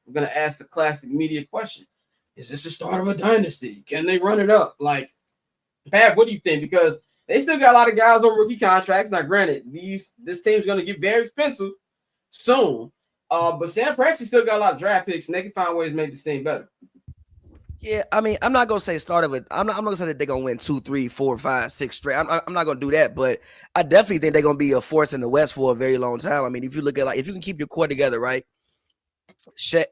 we're gonna ask the classic media question: is this the start of a dynasty? Can they run it up? Like, Pat, what do you think? Because they still got a lot of guys on rookie contracts. Now, granted, this team's gonna get very expensive soon. But Sam Presti still got a lot of draft picks, and they can find ways to make this team better. Yeah, I mean, I'm not gonna say start of it. I'm not gonna say that they're gonna win 2, 3, 4, 5, 6 straight. I'm not gonna do that, but I definitely think they're gonna be a force in the West for a very long time. I mean, if you look at, like, if you can keep your core together, right? Shea,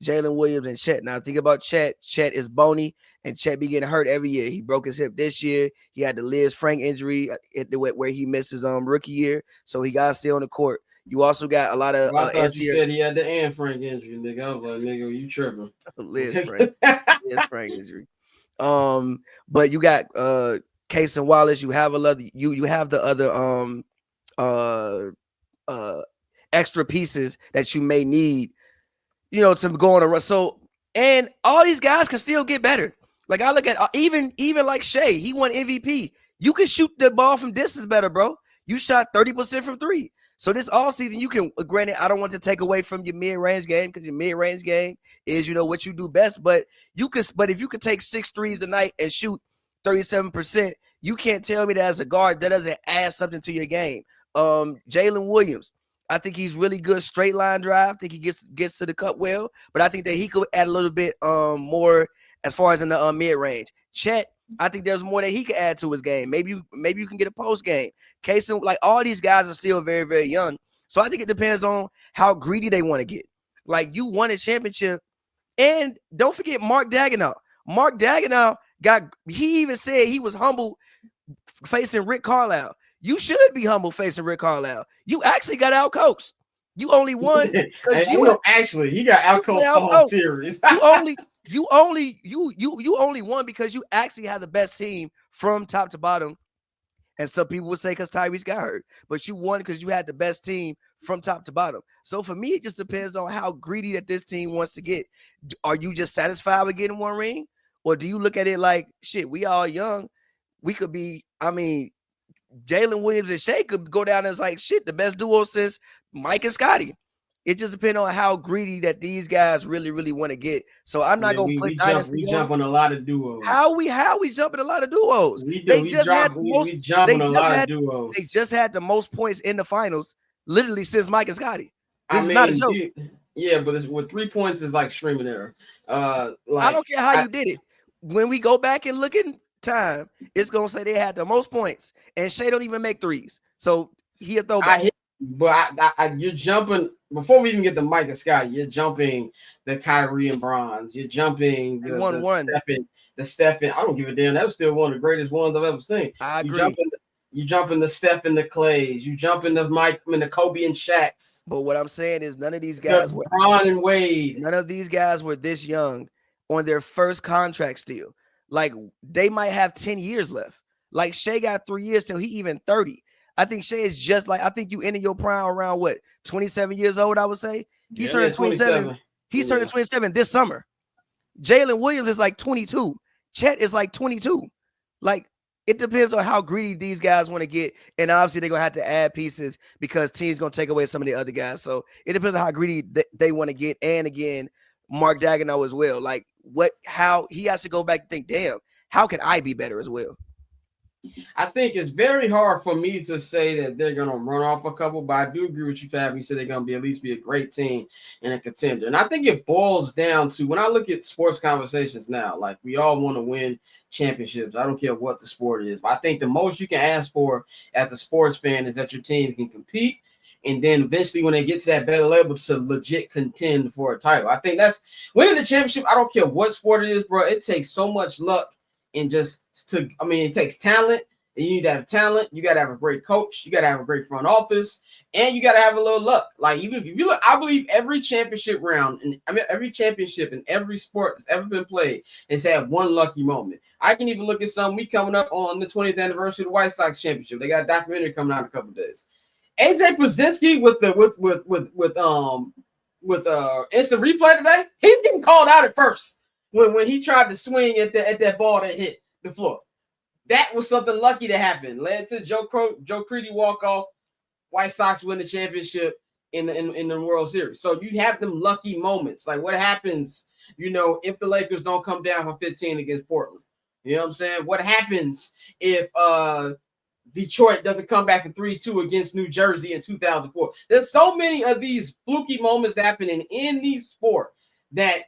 Jalen Williams, and Chet. Now think about Chet. Chet is bony, and Chet be getting hurt every year. He broke his hip this year. He had the Liz Frank injury where he missed his rookie year, so he got to stay on the court. You also got a lot of. Well, I thought you said he had the Anne Frank injury, nigga. I was like, nigga, you tripping? Liz Frank injury. But you got Case and Wallace. You have you have the other extra pieces that you may need, to go on a run. So, and all these guys can still get better. Like, I look at even like Shea, he won MVP. You can shoot the ball from distance better, bro. You shot 30% from three. So this all season, you can, granted, I don't want to take away from your mid-range game, because your mid-range game is, what you do best. But if you could take 6 threes a night and shoot 37%, you can't tell me that as a guard that doesn't add something to your game. Jalen Williams, I think he's really good straight line drive. I think he gets to the cup well, but I think that he could add a little bit more as far as in the mid-range. Chet, I think there's more that he could add to his game. Maybe you can get a post game. Case, like, all these guys are still very, very young. So I think it depends on how greedy they want to get. Like, you won a championship, and don't forget Mark Daigneault. Mark Daigneault he even said he was humble facing Rick Carlisle. You should be humble facing Rick Carlisle. You actually got outcoached. You only won because he got outcoached the whole series. You only won because you actually had the best team from top to bottom. And some people would say because Tyrese got hurt, but you won because you had the best team from top to bottom. So for me, it just depends on how greedy that this team wants to get. Are you just satisfied with getting one ring? Or do you look at it like, shit, we all young. We could be, Jalen Williams and Shea could go down as like, shit, the best duo since Mike and Scotty. It just depends on how greedy that these guys really, really want to get. So I'm not gonna put Dynasty. We jump on a lot of duos. How we jumping a lot of duos? We jump on a lot of duos. They just had the most points in the finals, literally since Mike and Scotty. This is not a joke. Yeah, but with 3 points is like streaming error. I don't care how you did it. When we go back and look in time, it's gonna say they had the most points, and Shea don't even make threes, so he'll throw back. But you're jumping before we even get to Mike and Scott. You're jumping the Kyrie and Bronze. You're jumping the Stephen. I don't give a damn. That was still one of the greatest ones I've ever seen. I agree. You jumping the Steph and the Clays. You jumping the Mike and the Kobe and Shaqs. But what I'm saying is none of these guys were Bron and Wade. None of these guys were this young on their first contract still. Like, they might have 10 years left. Like, Shea got 3 years till he even 30. I think Shea is just like, I think you ended your prime around 27 years old, I would say. He's turning 27. He's turning 27 this summer. Jalen Williams is like 22. Chet is like 22. Like, it depends on how greedy these guys want to get. And obviously they're going to have to add pieces because teams going to take away some of the other guys. So it depends on how greedy they want to get. And again, Mark Daigneault as well. Like, how he has to go back and think, damn, how can I be better as well? I think it's very hard for me to say that they're going to run off a couple, but I do agree with you, Fab. You said they're going to at least be a great team and a contender. And I think it boils down to, when I look at sports conversations now, like, we all want to win championships. I don't care what the sport is, but I think the most you can ask for as a sports fan is that your team can compete. And then eventually when they get to that better level to legit contend for a title. I think that's winning the championship. I don't care what sport it is, bro. It takes so much luck. And it takes talent, and you need to have talent. You got to have a great coach. You got to have a great front office, and you got to have a little luck. Like, even if you look, I believe every championship round, and every championship in every sport that's ever been played has had one lucky moment. I can even look at some. We coming up on the 20th anniversary of the White Sox championship. They got a documentary coming out in a couple of days. AJ Pierzynski with instant replay today. He's getting called out at first. When he tried to swing at that ball that hit the floor. That was something lucky to happen. Led to Joe Crede walk-off. White Sox win the championship. in the World Series. So you have them lucky moments. Like what happens, if the Lakers don't come down for 15 against Portland? You know what I'm saying? What happens if Detroit doesn't come back in 3-2 against New Jersey in 2004? There's so many of these fluky moments happening in these sports that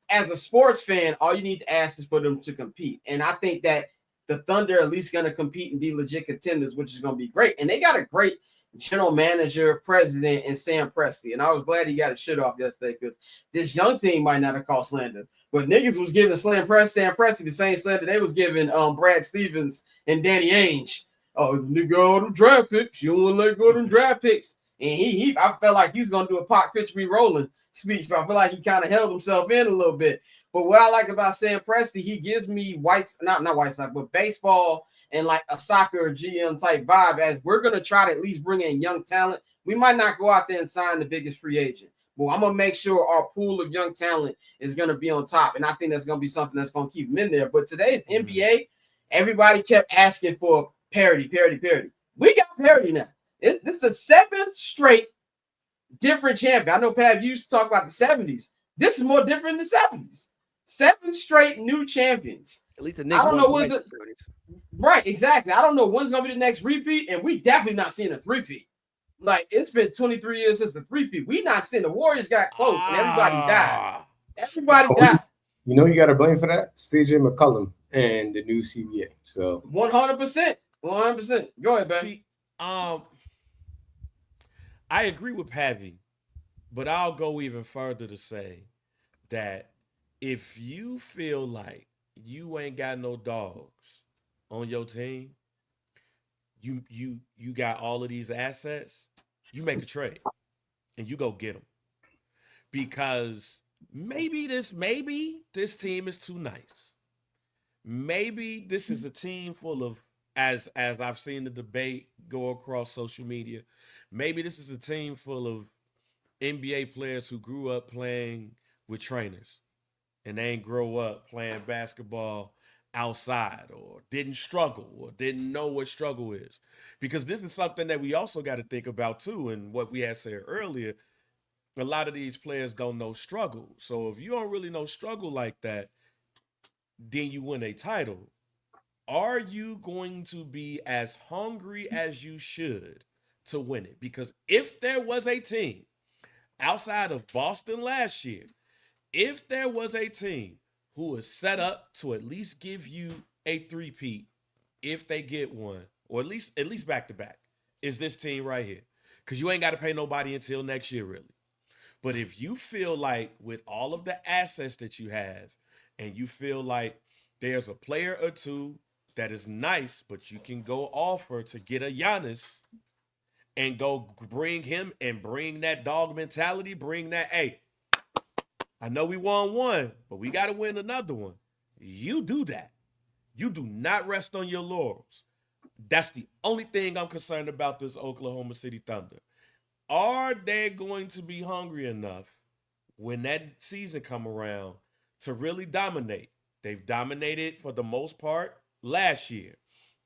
as a sports fan, all you need to ask is for them to compete. And I think that the Thunder are at least going to compete and be legit contenders, which is going to be great. And they got a great general manager, president, and Sam Presti. And I was glad he got his shit off yesterday because this young team might not have caught slander. But niggas was giving Sam Presti the same slander they was giving Brad Stevens and Danny Ainge. Oh, nigga, all them draft picks. You don't want to let go of them draft picks. And I felt like he was going to do a Pac Pitch Me Rolling speech, but I feel like he kind of held himself in a little bit. But what I like about Sam Presti, he gives me not White Sox, but baseball and like a soccer GM type vibe, as we're going to try to at least bring in young talent. We might not go out there and sign the biggest free agent, but I'm going to make sure our pool of young talent is going to be on top. And I think that's going to be something that's going to keep them in there. But today's NBA, everybody kept asking for parity. We got parity now. This is the 7th straight different champion. I know Pav used to talk about the 70s. This is more different than the 70s. 7 straight new champions. At least the next I don't know when's it. Right, exactly. I don't know when's gonna be the next repeat, and we definitely not seeing a three-peat. Like it's been 23 years since the three-peat. We not seeing the Warriors got close and everybody died. Everybody died. You know you got to blame for that? CJ McCollum and the new CBA. So 100%. 100%. Go ahead, Ben. See, I agree with Pavi, but I'll go even further to say that if you feel like you ain't got no dogs on your team, you got all of these assets, you make a trade and you go get them. Because maybe this team is too nice. Maybe this is a team full of, as I've seen the debate go across social media, maybe this is a team full of NBA players who grew up playing with trainers and they ain't grow up playing basketball outside or didn't struggle or didn't know what struggle is. Because this is something that we also got to think about too. And what we had said earlier, a lot of these players don't know struggle. So if you don't really know struggle like that, then you win a title. Are you going to be as hungry as you should to win it? Because if there was a team outside of Boston last year, if there was a team who is set up to at least give you a three-peat, if they get one, or at least back to back, is this team right here. Because you ain't got to pay nobody until next year, really. But if you feel like with all of the assets that you have, and you feel like there's a player or two that is nice, but you can go offer to get a Giannis and go bring him and bring that dog mentality, bring that, hey, I know we won one, but we got to win another one. You do that. You do not rest on your laurels. That's the only thing I'm concerned about this Oklahoma City Thunder. Are they going to be hungry enough when that season come around to really dominate? They've dominated for the most part last year.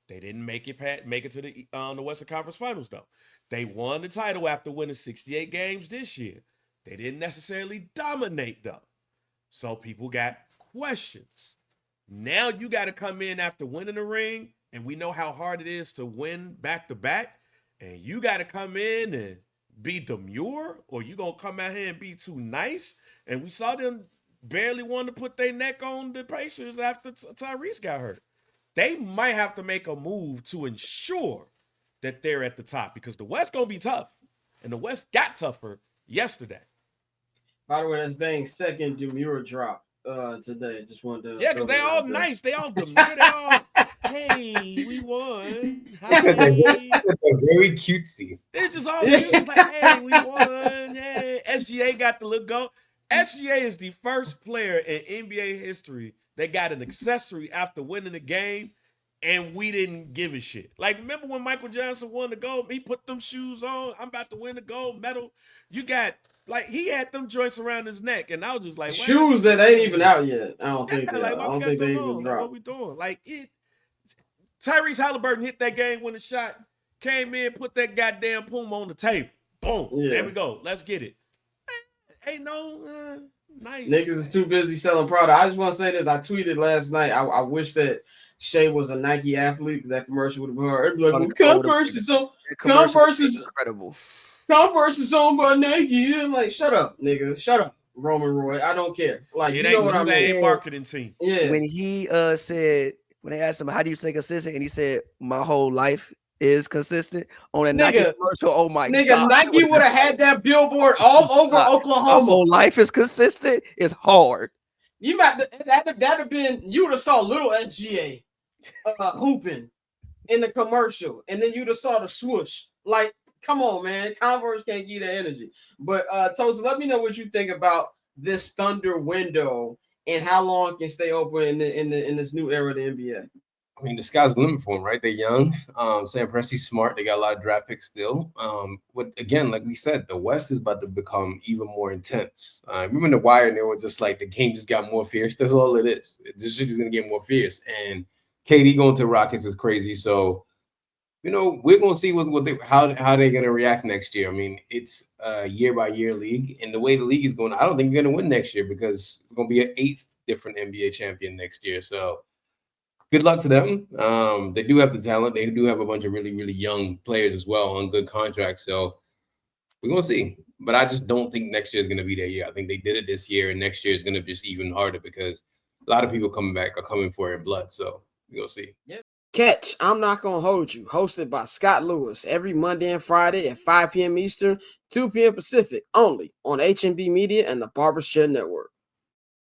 They didn't make it to the Western Conference Finals, though. They won the title after winning 68 games this year. They didn't necessarily dominate, though. So people got questions. Now you got to come in after winning the ring, and we know how hard it is to win back-to-back, and you got to come in and be demure, or you going to come out here and be too nice. And we saw them barely want to put their neck on the Pacers after Tyrese got hurt. They might have to make a move to ensure that they're at the top, because the West going to be tough, and the West got tougher yesterday. By the way, that's Bang's second demure drop today. Just wanted to. Yeah, because they all nice. They all demure. They all, hey, we won. Hi. Very cutesy. It's just all cute. It's like, hey, we won. Hey, SGA got the look go. SGA is the first player in NBA history that got an accessory after winning the game, and we didn't give a shit. Like, remember when Michael Johnson won the gold? He put them shoes on. I'm about to win the gold medal. You got, like, he had them joints around his neck, and I was just like, shoes that ain't even out yet. I don't think. Like, I don't think they even dropped. What we doing? Like, Tyrese Halliburton hit that game winning shot, came in, put that goddamn Puma on the table. Boom. Yeah. There we go. Let's get it. Ain't no nice. Niggas is too busy selling product. I just want to say this. I tweeted last night. I wish that Shea was a Nike athlete. That commercial would have been hard. Like, well, Converse is on. Converse is incredible. Converse is owned by Nike. I'm like, shut up, nigga. Shut up, Roman Roy. I don't care. Like, it you know ain't what the I same mean? marketing team. Yeah. When he said, when they asked him, how do you stay consistent? And he said, my whole life is consistent on a Nike commercial. Oh my God. Nike would have had that billboard all over Oklahoma. My whole life is consistent. It's hard. You might that'd have been, you would have saw little SGA hooping in the commercial, and then you'd have saw the swoosh. Like, come on, man. Converse can't give that energy. But Tosa, let me know what you think about this Thunder window and how long it can stay open in this new era of the NBA. I mean, the sky's the limit for them, right? They're young. Sam Presti's smart. They got a lot of draft picks still. But again, like we said, the West is about to become even more intense. Remember in the Wire, and they were just like, the game just got more fierce. That's all it is. This shit is going to get more fierce. And KD going to the Rockets is crazy. So, you know, we're going to see how they're going to react next year. I mean, it's a year-by-year league. And the way the league is going, I don't think you're going to win next year because it's going to be an 8th different NBA champion next year. So, good luck to them. They do have the talent. They do have a bunch of really, really young players as well on good contracts. So we're going to see. But I just don't think next year is going to be their year. I think they did it this year, and next year is going to be just even harder because a lot of people coming back are coming for it in blood. So we're going to see. Yep. Catch I'm Not Gonna Hold You, hosted by Scott Lewis, every Monday and Friday at 5 p.m. Eastern, 2 p.m. Pacific, only on HNB Media and the Barbershop Network.